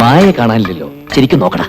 മായയെ കാണാനില്ലല്ലോ, ശരിക്കും നോക്കടാ.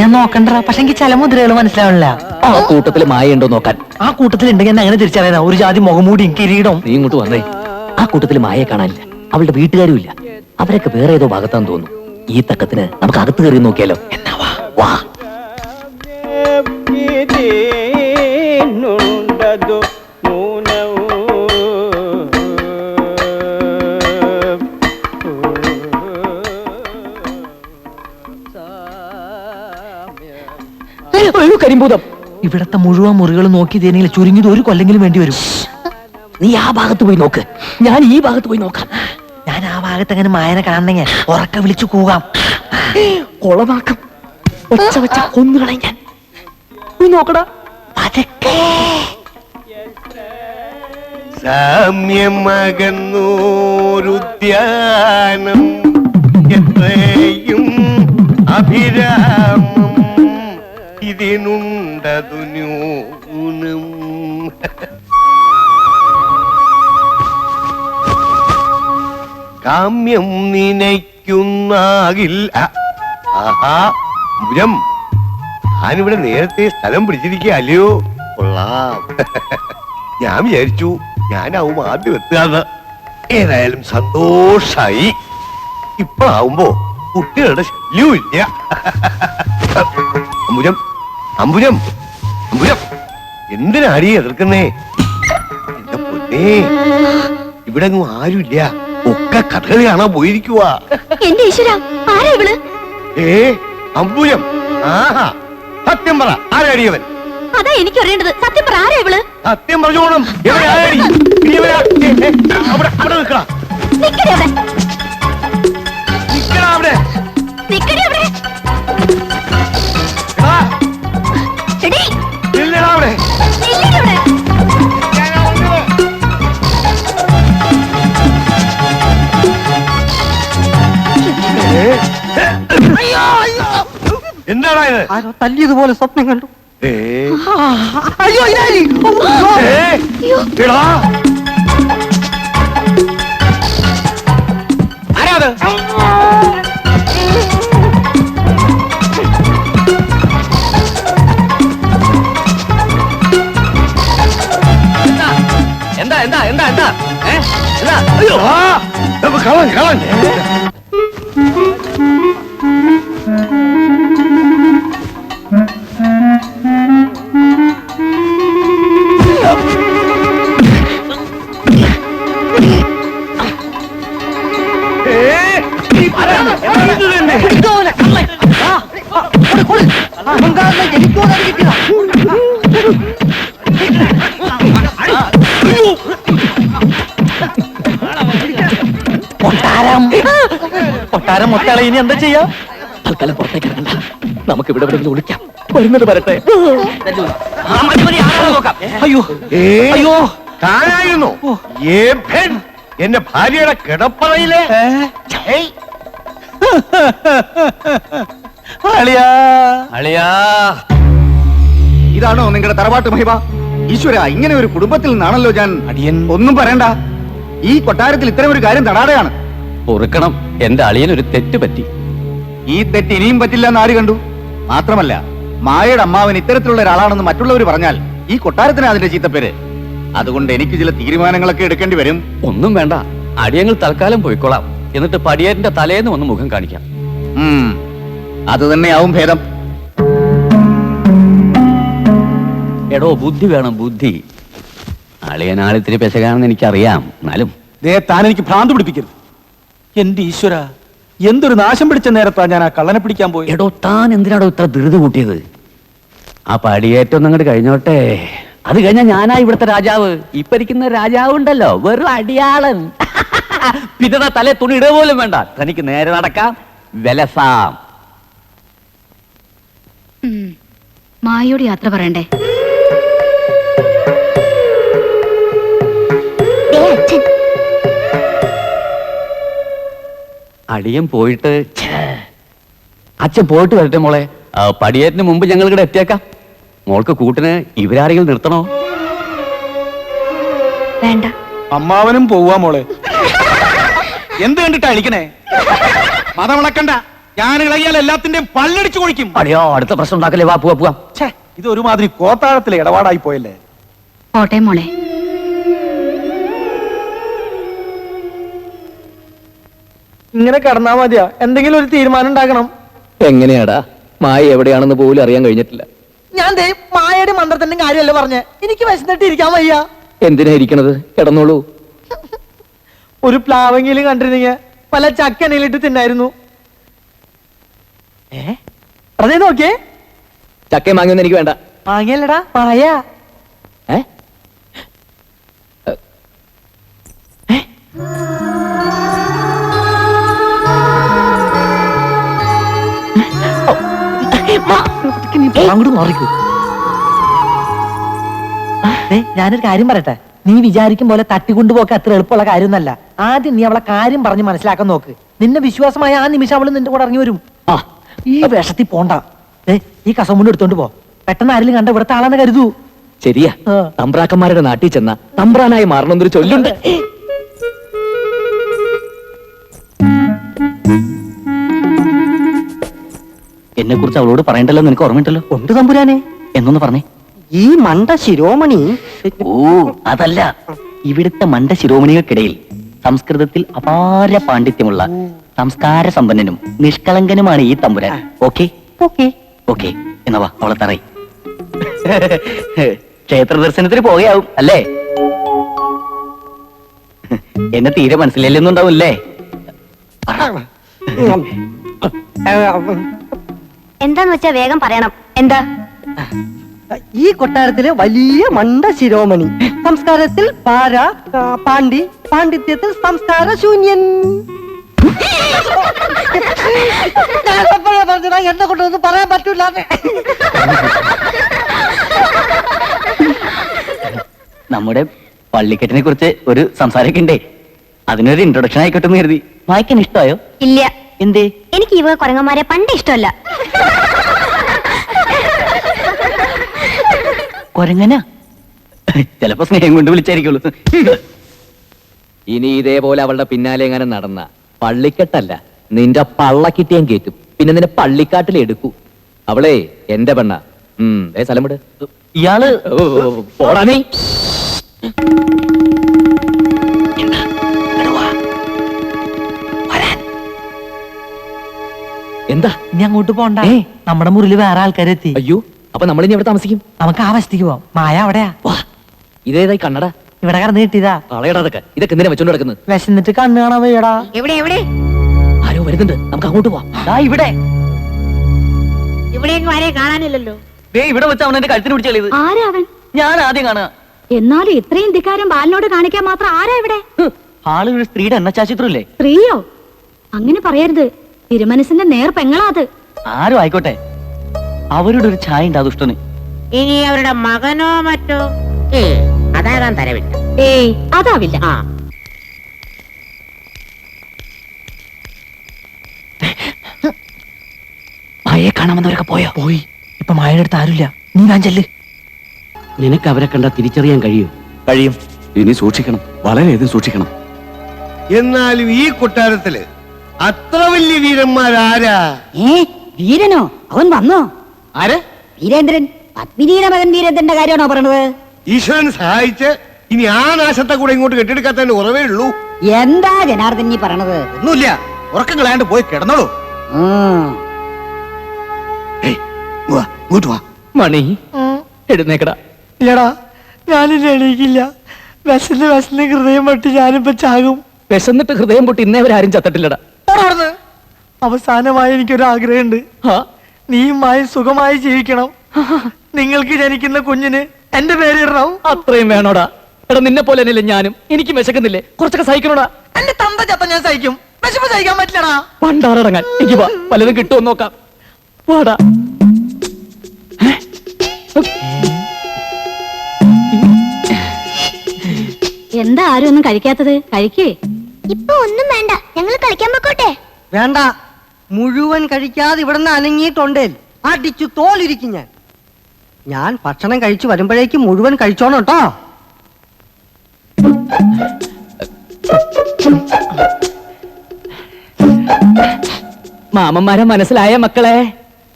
ഞാൻ നോക്കണ്ട, പക്ഷെ എനിക്ക് ചില മുദ്രകൾ മനസ്സിലാവില്ല. ആ കൂട്ടത്തില് മായ ഉണ്ടോ നോക്കാൻ. ആ കൂട്ടത്തിൽ ഉണ്ടെങ്കിൽ എന്നെ അങ്ങനെ തിരിച്ചറിയാനാ? ഒരു ജാതി മുഖംമൂടിയും കിരീടവും. നീ ഇങ്ങോട്ട് വന്നേ. ആ കൂട്ടത്തില് മായയെ കാണാനില്ല, അവളുടെ വീട്ടുകാരും ഇല്ല. അവരൊക്കെ വേറെ ഏതോ ഭാഗത്താന്ന് തോന്നുന്നു. ഈ തക്കത്തിന് നമുക്ക് അകത്ത് കയറി നോക്കിയാലോ? എന്നാ വാ വാ. കരിമ്പൂതം. ഇവിടത്തെ മുഴുവൻ മുറികൾ നോക്കി തേനെങ്കിൽ ചുരുങ്ങിയത് ഒരു കൊല്ലെങ്കിലും വേണ്ടി വരും. നീ ആ ഭാഗത്ത് പോയി നോക്ക്, ഞാൻ ഈ ഭാഗത്ത് പോയി നോക്കാം. ഞാൻ ആ ഭാഗത്ത് അങ്ങനെ മായനെ കാണണമെങ്കിൽ ഉറക്കെ വിളിച്ചു കൂകാം. കൊളമാക്കം ഒച്ച വച്ച കൊന്നുകളയും ഞാൻ. പോയി നോക്കടാ. സാമ്യമകന്നൂരുദ്യാനം എത്രയും അഭിരാമം ഇതിനുണ്ടതു ന്യൂനം. കാമ്യം നിനയ്ക്കുന്നാകിൽ. ആഹാ മുരം, ഞാനിവിടെ നേരത്തെ സ്ഥലം പിടിച്ചിരിക്കുക അല്ലയോ? കൊള്ളാം. ഞാൻ വിചാരിച്ചു ഞാനാവും ആദ്യം എത്തുകയെന്ന്. ഏതായാലും സന്തോഷായി. ഇപ്പോഴാവുമ്പോ കുട്ടികളുടെ ശല്യവും ഇല്ല. അമ്പുരം അമ്പുരം അമ്പുരം, എന്തിനാടി എതിർക്കുന്നേ? എന്റെ പൊന്നേ, ഇവിടെ ഒന്നും ആരുമില്ല, ഒക്കെ കഥകളി കാണാൻ പോയിരിക്കുക. അമ്പുരം, ആഹാ സത്യം പറ, ആരാടിയവൻ? അതാ എനിക്ക് അറിയേണ്ടത്. സത്യം പറ, ആരാ ഇവള്? സത്യം പറഞ്ഞോണം. എന്താടാ ഇത്? തല്ലിയതുപോലെ സ്വപ്നം കണ്ടു. ആരാത്? എന്താ എന്താ എന്താ എന്താ എന്താ? കളൻ കളൻ. കൊട്ടാരം മൊത്തളെ ഇനി എന്താ ചെയ്യാ? തൽക്കാലം പുറത്തേക്ക് ഇറങ്ങണ്ട, നമുക്ക് ഇവിടെ എവിടെയെങ്കിലും ഒളിക്കാം. വരുന്നത് വരട്ടെ. അയ്യോ അയ്യോ, താനായിരുന്നു എന്റെ ഭാര്യയുടെ കിടപ്പറയിലെ. ഇതാണോ നിങ്ങളുടെ തറവാട്ട് മഹിമ? ഈശ്വര, ഇങ്ങനെ ഒരു കുടുംബത്തിൽ നിന്നാണല്ലോ ഞാൻ. അടിയൻ ഒന്നും പറയണ്ട, ഈ കൊട്ടാരത്തിൽ ഇത്തരം ഒരു കാര്യം തടാടെയാണ്. പൊറുക്കണം, എന്റെ അളിയൻ ഒരു തെറ്റ് പറ്റി. ഈ തെറ്റ് ഇനിയും പറ്റില്ല എന്ന് ആര് കണ്ടു? മാത്രമല്ല, മായയുടെ അമ്മാവൻ ഇത്തരത്തിലുള്ള ഒരാളാണെന്ന് മറ്റുള്ളവർ പറഞ്ഞാൽ ഈ കൊട്ടാരത്തിന് അതിന്റെ ചീത്തപ്പേര്. അതുകൊണ്ട് എനിക്ക് ചില തീരുമാനങ്ങളൊക്കെ എടുക്കേണ്ടി വരും. ഒന്നും വേണ്ട, അടിയങ്ങൾ തൽക്കാലം പോയിക്കോളാം. എന്നിട്ട് പടിയേറിന്റെ തലേന്ന് വന്ന് മുഖം കാണിക്കാം. അത് തന്നെയാവും ഭേദം. എടോ, ബുദ്ധി വേണം, ബുദ്ധി. അളിയനാളിത്തിരി പെശകാണെന്ന് എനിക്കറിയാം, എന്നാലും താൻ എനിക്ക് ഭ്രാന്ത് പിടിപ്പിക്കരുത്. എന്റെ ഈശ്വര, എന്തൊരു നാശം പിടിച്ച നേരത്താ ഞാൻ ആ കള്ളനെ പിടിക്കാൻ പോയി. എടോ, താൻ എന്തിനാടോ ഇത്ര ധൃതി കൂട്ടിയത്? ആ പടിയേറ്റം അങ്ങോട്ട് കഴിഞ്ഞോട്ടെ, അത് കഴിഞ്ഞാൽ ഞാനാ ഇവിടുത്തെ രാജാവ്. ഇപ്പൊ ഇരിക്കുന്ന രാജാവ് ഉണ്ടല്ലോ, വെറും അടിയാളൻ. പിന്നെ തലേ തുണി ഇടുക പോലും വേണ്ട, തനിക്ക് നേരെ നടക്കാം, വിലസാം. മായയോട് യാത്ര പറയണ്ടേ? അടിയൻ പോയിട്ട് അച്ഛൻ പോയിട്ട് വരട്ടെ മോളെ. പടിയേറ്റിന് മുമ്പ് ഞങ്ങൾ ഇവിടെ എത്തിയേക്കാം. മോൾക്ക് കൂട്ടിന് ഇവരാരെങ്കിലും നിർത്തണോ? വേണ്ട. അമ്മാവനും പോവാ മോളെ. എന്ത് കണ്ടിട്ടാ അളിക്കണേ? മതമിളക്കണ്ട, ഞാൻ ഇളകിയാൽ എല്ലാത്തിന്റെയും പല്ലടിച്ചു കൊഴിക്കും. അടിയോ അടുത്ത പ്രശ്നം ഉണ്ടാക്കല്ലേ, വാ പോവാ പോവാം. ഛേ, ഇത് ഒരുമാതിരി കോത്താഴത്തിലെ ഇടപാടായി പോയല്ലേ. പോട്ടെ മോളെ. ഇങ്ങനെ കിടന്നാ മതിയാ? എന്തെങ്കിലും ഒരു തീരുമാനം ഉണ്ടാക്കണം. എങ്ങനെയാടാ മായ എവിടെയാണെന്ന് പോലും അറിയാൻ കഴിഞ്ഞിട്ടില്ല. ഞാൻ ദേ മായയുടെ മന്ത്രത്തിന്റെ കാര്യമല്ല പറഞ്ഞേ. എനിക്ക് വിശന്നിട്ട് ഇരിക്കാൻ വയ്യ. എന്തിനാ ഇരിക്കണത്? കിടന്നോളൂ. ഒരു പ്ലാവെങ്കിലും കണ്ടിരുന്നെങ്കിൽ പല ചക്കനയിലിട്ട് തിന്നായിരുന്നു. അതേ നോക്കിയേ, ചക്കയും മാങ്ങയൊന്നും എനിക്ക് വേണ്ട. മാങ്ങയല്ലടാ മായ. ഏ? അങ്ങോട്ട് മാറിക്കൂ. ഞാനൊരു കാര്യം പറയട്ടെ. നീ വിചാരിക്കും പോലെ തട്ടിക്കൊണ്ടുപോക്ക് അത്ര എളുപ്പമുള്ള കാര്യമൊന്നല്ല. ആദ്യം നീ അവളെ കാര്യം പറഞ്ഞ് മനസ്സിലാക്കാൻ നോക്ക്. നിന്നെ വിശ്വാസമായ ആ നിമിഷം അവള് നിന്റെ കൂടെ ഇറങ്ങി വരും. ഈ വേഷത്തിൽ പോണ്ട. ഈ കസമുണ്ട് എടുത്തോണ്ട് പോ. പെട്ടെന്ന് ആരെങ്കിലും കണ്ട ഇവിടുത്തെ ആളാന്ന് കരുതൂ. ശരിയാ, തമ്പ്രാക്കന്മാരുടെ നാട്ടിൽ ചെന്ന തമ്പ്രാനായി മാറണമെന്നൊരു ചൊല്ലുണ്ട്. എന്നെ കുറിച്ച് അവളോട് പറയണ്ടല്ലോ, നിനക്ക് ഓർമ്മയുണ്ടല്ലോ? ഉണ്ട് തമ്പുരാനെ. എന്നൊന്ന് പറഞ്ഞേ. ഈ മണ്ട ശിരോമണി. ഓ അതല്ല, ഇവിടുത്തെ മണ്ട ശിരോമണികൾക്കിടയിൽ സംസ്കൃതത്തിൽ അപാര പാണ്ഡിത്യമുള്ള സംസ്കാര സമ്പന്നനും നിഷ്കളങ്കനുമാണ് ഈ തമ്പുരാൻ. ഓക്കെ ഓക്കെ എന്നാ വാ, അവളെ തറയി. ക്ഷേത്ര ദർശനത്തിന് പോവുകയാവും അല്ലേ? എന്നെ തീരെ മനസ്സിലല്ലെന്നുണ്ടാവൂല്ലേ? എന്താന്ന് വെച്ചാ വേഗം പറയണം. എന്താ? ഈ കൊട്ടാരത്തിലെ വലിയ മണ്ട ശിരോമണി. സംസ്കാരത്തിൽ പാര, പാണ്ഡിത്യത്തിൽ സംസ്കാര ശൂന്യൻ. എന്നെ കൊണ്ടൊന്നും പറയാൻ പറ്റൂല. നമ്മുടെ പള്ളിക്കെട്ടിനെ കുറിച്ച് ഒരു സംസാരമൊക്കെ ഉണ്ടേ. അതിനൊരു ഇൻട്രൊഡക്ഷൻ ആയിക്കോട്ടെ എന്ന് കരുതി. വായിക്കാൻ ഇഷ്ടമായോ? ഇല്ല. എന്തേ? എനിക്ക് ഇവ കുരങ്ങന്മാരെ പണ്ട് ഇഷ്ടമല്ല. കൊരങ്ങനാ? ചിലപ്പോ സ്നേഹം കൊണ്ട് വിളിച്ചായിരിക്കുള്ളൂ. ഇനി ഇതേപോലെ അവളുടെ പിന്നാലെ എങ്ങനെ നടന്ന പള്ളിക്കെട്ടല്ല, നിന്റെ പള്ളക്കിട്ടിയാൻ കേറ്റും. പിന്നെ നിന്നെ പള്ളിക്കാട്ടിൽ എടുക്കൂ. അവളെ എന്റെ പെണ്ണ. സ്ഥലം വിട്. ഇയാള് പോടാ നീ. എന്താ? ഇനി അങ്ങോട്ട് പോണ്ട. ഏ? നമ്മുടെ മുറിയിൽ വേറെ ആൾക്കാരെത്തി. അയ്യോ, അപ്പൊ നമ്മളിനി എവിടെ താമസിക്കും? നമുക്ക് ആ വശത്തേക്ക് പോവാം. മായ അവിടെയാ. വാ, ഇതേതായി കണ്ണട? ഇവിടെ കടന്ന് കിട്ടിയതാ. കളയടാ ഇതൊക്കെ. ഇതൊക്കെ എന്തിനാ വെച്ചോണ്ട് കിടക്കുന്നത്? വിശന്നിട്ട് കണ്ണ് കാണാൻ വയ്യടാ. എവിടെ എവിടെ ആരോ വരുന്നുണ്ട്, നമുക്ക് അങ്ങോട്ട് പോവാം. ദാ ഇവിടെ. ഇവിടെയൊന്നും ആരെയും കാണാനില്ലല്ലോ. ദേ ഇവിടെ വെച്ച് അവൻ എന്റെ കഴുത്തിന് പിടിച്ചു കളിയത്. ആരാ അവൻ? ഞാൻ ആദ്യം കാണുക. എന്നാലും ഇത്രയും ധിക്കാരം ബാലിനോട് കാണിക്കാൻ മാത്രം ആരാ ഇവിടെ? ആള് ഒരു സ്ത്രീയുടെ എണ്ണച്ചാച്ചിത്രല്ലേ? സ്ത്രീയോ? അങ്ങനെ പറയരുത്. തിരുമനസിന്റെ നേർ പെങ്ങളാ അത്. ആരും ആയിക്കോട്ടെ, അവരുടെ ഒരു ഛായ ഉണ്ട് ആ ദുഷ്ടന്. ഇനി അവരുടെ മകനോ മറ്റോ അതാകാൻ തരവില്ല. ഏയ് അതാവില്ല. മായയെ കാണാമെന്നവരൊക്കെ പോയോ? പോയി. ഇപ്പൊ മായയുടെ അടുത്ത് ആരുമില്ല. നീ ഞാൻ ചെല്ല്. നിനക്ക് അവരെ കണ്ടാ തിരിച്ചറിയാൻ കഴിയും? കഴിയും. ഇനി സൂക്ഷിക്കണം, വളരെയധികം സൂക്ഷിക്കണം. എന്നാലും ഈ കൊട്ടാരത്തില് അത്ര വലിയ വീരന്മാരാരാ? വീരനോ? അവൻ വന്നോ? ആര്? വീരേന്ദ്രൻ. പത്മിനിയുടെ മകൻ വീരേന്ദ്രന്റെ കാര്യമാണോ പറയണത്? ഈശ്വരൻ സഹായിച്ച് ഇനി ആ നാശത്തെ കൂടെ ഇങ്ങോട്ട് കെട്ടിയെടുക്കാത്തതിന്റെ കുറവേ ഉള്ളൂ. എന്താ ജനാർദ്ദൻ ഈ പറയണത്? ഒന്നുമില്ല, ഉറക്കം കളയാണ്ട് പോയി കിടന്നോളൂ. ഇങ്ങോട്ട് വാ. മണി എഴുന്നേക്കടാ. ഇല്ലടാ, ഞാനില്ല, എണീക്കില്ല. വിശന്ന് ഹൃദയം പൊട്ടി ഞാനിപ്പോ ചാകും. വിശന്നിട്ട് ഹൃദയം പൊട്ടി ഇന്നേവരാരും ചത്തിട്ടില്ലടാ. അവസാനമായി എനിക്കൊരു ആഗ്രഹമുണ്ട്. നീയുമായി സുഖമായി ജീവിക്കണം. നിങ്ങൾക്ക് ജനിക്കുന്ന കുഞ്ഞിന് എന്റെ പേര് ഇടണം. അത്രയും വേണോടാ? എടാ നിന്നെ പോലെ തന്നെയല്ലേ ഞാനും. എനിക്ക് വിശക്കുന്നില്ലേ? കുറച്ചൊക്കെ സഹിക്കണോടാ. എന്റെ തന്ത ചത്ത ഞാൻ സഹിക്കും. വിശപ്പ് സഹിക്കാൻ പറ്റില്ലടാ. പണ്ടാറടങ്ങാൻ. എനിക്ക് വാ, പലതും കിട്ടുമോ നോക്കാം. വാടാ. എന്താ ആരും ഒന്നും കഴിക്കാത്തത്? കഴിക്കേ. ഇപ്പൊ ഒന്നും വേണ്ട, ഞങ്ങൾ കളിക്കാൻ പൊക്കോട്ടെ. വേണ്ട, മുഴുവൻ കഴിക്കാതെ ഇവിടുന്ന് അനങ്ങിയിട്ടുണ്ടേ അടിച്ചു തോലിരിക്കും ഞാൻ. ഞാൻ ഭക്ഷണം കഴിച്ചു വരുമ്പോഴേക്കും മുഴുവൻ കഴിച്ചോണം കേട്ടോ. മാമന്മാരെ മനസ്സിലായ മക്കളെ?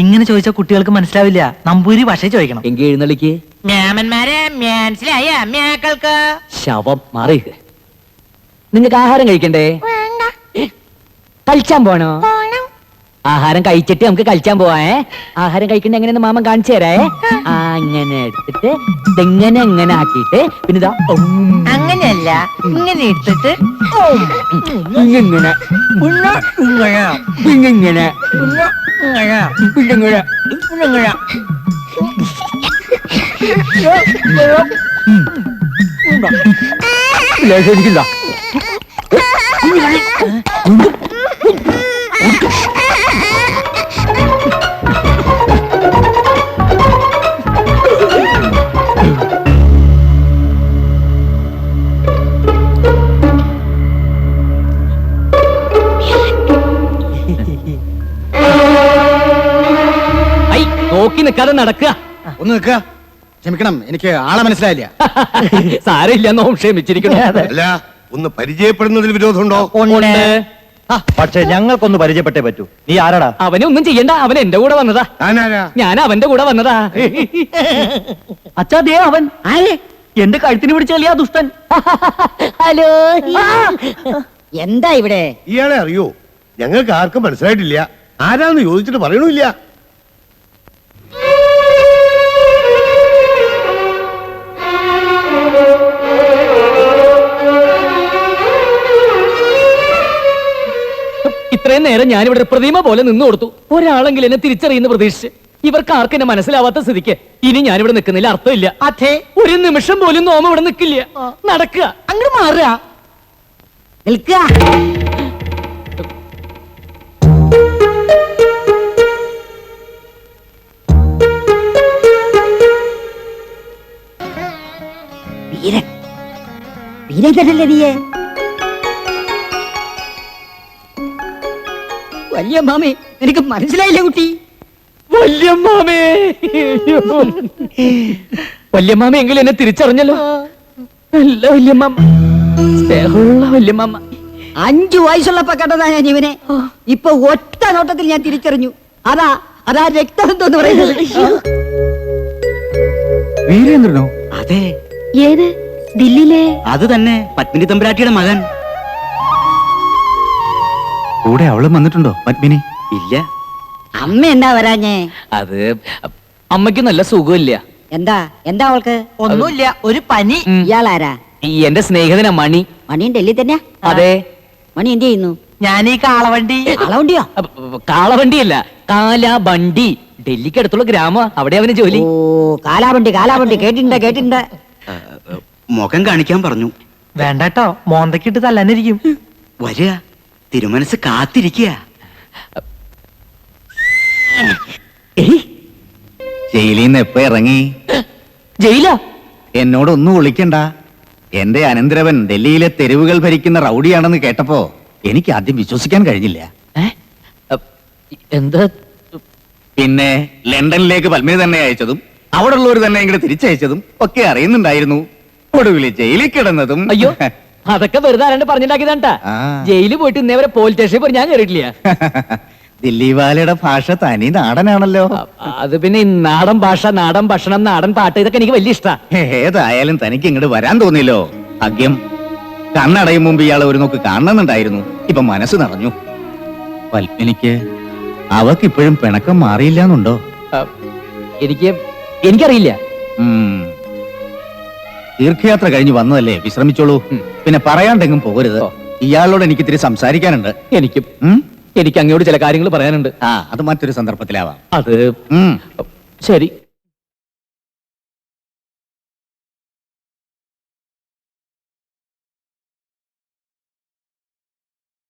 ഇങ്ങനെ ചോദിച്ചാൽ കുട്ടികൾക്ക് മനസ്സിലാവില്ല. നമ്പൂരി ഭാഷ ചോദിക്കണം. എങ്കിൽ എഴുന്നള്ളിക്ക്. മാമന്മാരെ മനസ്സിലായ മേക്കൾക്ക് ശവം മാറി. നിങ്ങൾക്ക് ആഹാരം കഴിക്കണ്ടേ? വേണ്ട. കളിച്ചാൻ പോണോ? പോണം. ആഹാരം കഴിച്ചിട്ട് നമുക്ക് കളിച്ചാൻ പോവാ. ആഹാരം കഴിക്കണ്ട എങ്ങനെയെന്ന് മാമൻ കാണിച്ചു തരേ. അങ്ങനെ എടുത്തിട്ട് ഇതെങ്ങനെ എങ്ങനെ ആക്കിയിട്ട് പിന്നെ ഇതാ അങ്ങനെയല്ല, ഇങ്ങനെ എടുത്തിട്ട് ഇങ്ങനെ ഇങ്ങനെ ശരിക്കില്ല. നോക്കി നിൽക്കാതെ നടക്കുക. ഒന്ന് നിൽക്കുക. ക്ഷമിക്കണം, എനിക്ക് ആളെ മനസ്സിലായില്ല. സാരമില്ല, നോം ക്ഷമിച്ചിരിക്കുന്നു. അല്ല, ഒന്ന് പരിചയപ്പെടുന്നതിൽ വിരോധമുണ്ടോ? പക്ഷെ ഞങ്ങൾക്കൊന്ന് പരിചയപ്പെട്ടേ പറ്റൂ. നീ ആരാടാ? അവനൊന്നും ചെയ്യണ്ട, അവൻ എന്റെ കൂടെ വന്നതാ. താനാരാ? ഞാൻ അവന്റെ കൂടെ വന്നതാ. അച്ഛാ, ദേ അവൻ. എന്റെ കഴുത്തിന് പിടിച്ചല്ലേ ആ ദുഷ്ടൻ. ഹലോ, എന്താ ഇവിടെ? ഇയാളെ അറിയോ? ഞങ്ങൾക്ക് ആർക്കും മനസ്സിലായിട്ടില്ല. ആരാന്ന് ചോദിച്ചിട്ട് പറയണില്ല. ഇത്രയും നേരം ഞാനിവിടെ ഒരു പ്രതിമ പോലെ നിന്നു കൊടുത്തു. ഒരാളെങ്കിലും എന്നെ തിരിച്ചറിയുന്ന പ്രതീക്ഷിച്ച്. ഇവർക്ക് ആർക്കും എന്നെ മനസ്സിലാവാത്ത സ്ഥിതിക്ക് ഇനി ഞാനിവിടെ നിൽക്കുന്നില്ല, അർത്ഥമില്ല. അതെ, ഒരു നിമിഷം പോലും നോമ ഇവിടെ നിൽക്കില്ല. നടക്കുക, അങ്ങോട്ട് മാറുക. നിൽക്കുക. വീരൻ, വീരൻ തന്നല്ലേ നീയെ? വലിയ മാമേ, എനിക്ക് മനസ്സിലായില്ല കുട്ടി. വല്യമ്മാമേ. വല്യമ്മാമ എങ്കിലും എന്നെ തിരിച്ചറിഞ്ഞല്ലോ. നല്ല വല്യമ്മാമ, സ്നേഹമുള്ള വല്യമ്മാമ. 5 വയസ്സുള്ളപ്പോ കണ്ടതാ ഞാൻ ഇവനെ. ഇപ്പൊ ഒറ്റ നോട്ടത്തിൽ ഞാൻ തിരിച്ചറിഞ്ഞു. അതാ രക്തബന്ധം എന്ന് പറയുന്നത്. വീരേന്ദ്രനോ? അതെ. ഏത്? ദില്ലിയിലെ? അത് തന്നെ, പത്മിനി തമ്പുരാട്ടിയുടെ മകൻ. കൂടെ അവളും വന്നിട്ടുണ്ടോ പത്മിനി? ഇല്ല. അമ്മ എന്താ വരാഞ്ഞേ? അത് അമ്മയ്ക്ക് നല്ല സുഖമില്ല. എന്താ അവൾക്ക്? ഒന്നുമില്ല, ഒരു പനി. ഇയാളാരാ? ഈ എന്റെ സ്നേഹിതനാ മണി. മണിയും ഡൽഹി തന്നെ? അതെ. മണി എന്ത് ചെയ്യുന്നു? ഞാൻ ഈ കാളവണ്ടി. കാളവണ്ടിയോ? കാളവണ്ടിയല്ല, കാലാബണ്ടി. ഡൽഹിക്ക് അടുത്തുള്ള ഗ്രാമ, അവിടെ അവന് ജോലി. ഓ, കാലാവണ്ടി കേട്ടിട്ടുണ്ട്. മുഖം കാണിക്കാൻ പറഞ്ഞു. വേണ്ടട്ടോ, മോന്തക്കിട്ട് തല്ലാനിരിക്കും. വരിക, തിരുമനസ് കാത്തിരിക്കുക. ജയിലിൽ നിന്ന് എപ്പോ ഇറങ്ങി? ജയില? എന്നോടൊന്നും വിളിക്കണ്ട. എന്റെ അനന്തരവൻ ഡൽഹിയിലെ തെരുവുകൾ ഭരിക്കുന്ന റൗഡിയാണെന്ന് കേട്ടപ്പോ എനിക്ക് ആദ്യം വിശ്വസിക്കാൻ കഴിഞ്ഞില്ല. എന്താ? പിന്നെ ലണ്ടനിലേക്ക് പത്മിനി തന്നെ അയച്ചതും അവിടെ ഉള്ളവർ തന്നെ ഇങ്ങോട്ട് തിരിച്ചയച്ചതും ഒക്കെ അറിയുന്നുണ്ടായിരുന്നു. ഒടുവിൽ ജയിലിൽ കിടന്നതും. അയ്യോ, അതൊക്കെ വെറുതെ ആരാണ്ട് പറഞ്ഞിട്ടാക്കിയതാണ്ടാ. ആ. ജയിലിൽ പോയിട്ട് ഇന്നേവരെ പോലീസ് സ്റ്റേഷനിൽ പോയി ഞാൻ കയറിയിട്ടില്ല. ദില്ലി വാലയുടെ ഭാഷ തനി നാടനാണല്ലോ. അത് പിന്നെ ഈ നാടൻ ഭാഷ, നാടൻ ഭക്ഷണം, നാടൻ പാട്ട്, ഇതൊക്കെ എനിക്ക് വലിയ ഇഷ്ടാ. ഏതായാലും തനിക്ക് ഇങ്ങോട്ട് വരാൻ തോന്നിയല്ലോ. ഭാഗ്യം. കണ്ണടയും മുമ്പ് ഇയാളെ ഒരു നോക്ക് കാണണമെന്നുണ്ടായിരുന്നു. ഇപ്പൊ മനസ്സ് നിറഞ്ഞു. പത്മിനിക്ക് അവക്കിപ്പോഴും പിണക്കം മാറിയില്ലാന്നുണ്ടോ? എനിക്കറിയില്ല. തീർത്ഥയാത്ര കഴിഞ്ഞ് വന്നതല്ലേ, വിശ്രമിച്ചോളൂ. പിന്നെ പറയാണ്ടെങ്കിലും പോകരുത്. ഇയാളോട് എനിക്ക് ഇത്തിരി സംസാരിക്കാനുണ്ട്. എനിക്ക് അങ്ങോട്ട് ചില കാര്യങ്ങൾ പറയാനുണ്ട്. അത് മറ്റൊരു സന്ദർഭത്തിലാവാം. അത് ശരി.